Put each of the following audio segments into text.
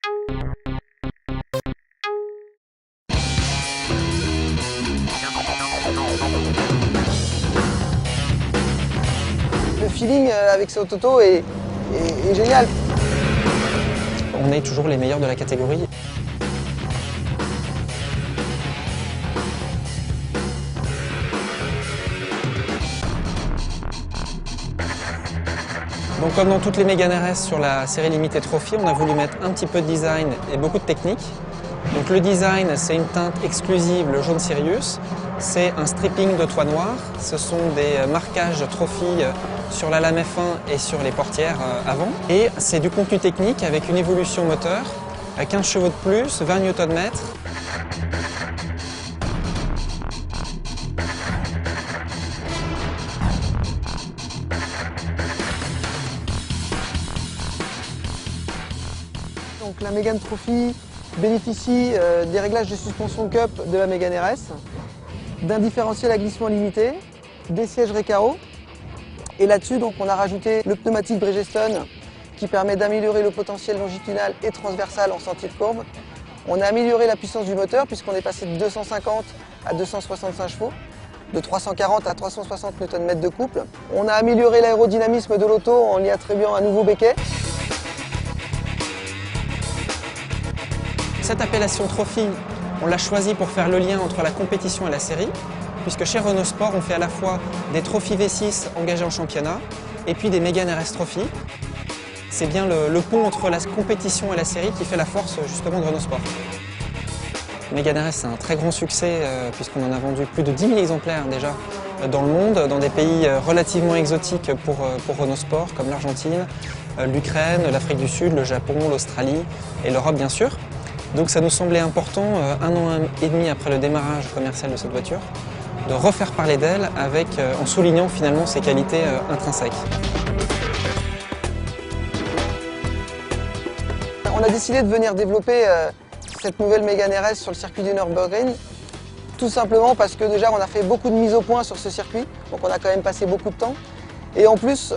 Le feeling avec ce auto est génial. On est toujours les meilleurs de la catégorie. Donc comme dans toutes les Mégane RS sur la série limitée Trophy, on a voulu mettre un petit peu de design et beaucoup de technique. Donc le design, c'est une teinte exclusive, le jaune Sirius. C'est un stripping de toit noir. Ce sont des marquages Trophy sur la lame F1 et sur les portières avant. Et c'est du contenu technique avec une évolution moteur, 15 chevaux de plus, 20 Nm. Donc la Mégane Trophy bénéficie des réglages de suspension Cup de la Mégane RS, d'un différentiel à glissement limité, des sièges Recaro. Et là-dessus, donc, on a rajouté le pneumatique Bridgestone qui permet d'améliorer le potentiel longitudinal et transversal en sortie de courbe. On a amélioré la puissance du moteur puisqu'on est passé de 250 à 265 chevaux, de 340 à 360 Nm de couple. On a amélioré l'aérodynamisme de l'auto en y attribuant un nouveau béquet. Cette appellation Trophy, on l'a choisie pour faire le lien entre la compétition et la série, puisque chez Renault Sport, on fait à la fois des Trophy V6 engagés en championnat et puis des Mégane RS Trophy. C'est bien le pont entre la compétition et la série qui fait la force justement de Renault Sport. Mégane RS, c'est un très grand succès puisqu'on en a vendu plus de 10 000 exemplaires déjà dans le monde, dans des pays relativement exotiques pour Renault Sport, comme l'Argentine, l'Ukraine, l'Afrique du Sud, le Japon, l'Australie et l'Europe bien sûr. Donc ça nous semblait important, 1 an et demi après le démarrage commercial de cette voiture, de refaire parler d'elle en soulignant finalement ses qualités intrinsèques. On a décidé de venir développer cette nouvelle Mégane RS sur le circuit du Nürburgring, tout simplement parce que déjà on a fait beaucoup de mises au point sur ce circuit, donc on a quand même passé beaucoup de temps. Et en plus,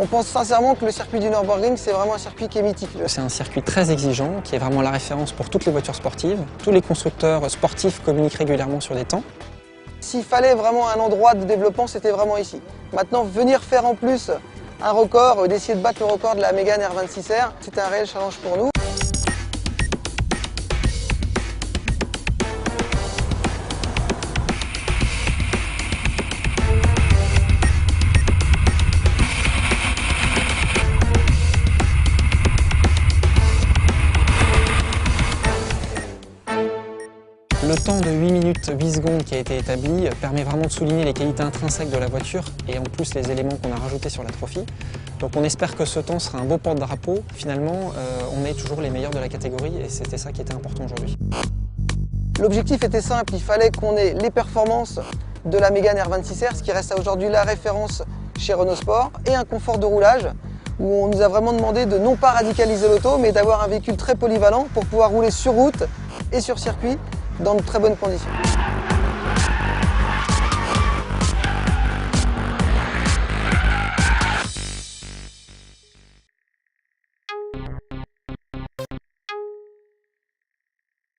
on pense sincèrement que le circuit du Nürburgring, c'est vraiment un circuit qui est mythique. C'est un circuit très exigeant, qui est vraiment la référence pour toutes les voitures sportives. Tous les constructeurs sportifs communiquent régulièrement sur des temps. S'il fallait vraiment un endroit de développement, c'était vraiment ici. Maintenant, venir faire en plus un record, d'essayer de battre le record de la Mégane R26R, c'était un réel challenge pour nous. Le temps de 8 minutes 8 secondes qui a été établi permet vraiment de souligner les qualités intrinsèques de la voiture et en plus les éléments qu'on a rajoutés sur la Trophy. Donc on espère que ce temps sera un beau porte-drapeau. Finalement, on est toujours les meilleurs de la catégorie et c'était ça qui était important aujourd'hui. L'objectif était simple, il fallait qu'on ait les performances de la Mégane R26R, ce qui reste aujourd'hui la référence chez Renault Sport, et un confort de roulage où on nous a vraiment demandé de non pas radicaliser l'auto, mais d'avoir un véhicule très polyvalent pour pouvoir rouler sur route et sur circuit dans de très bonnes conditions.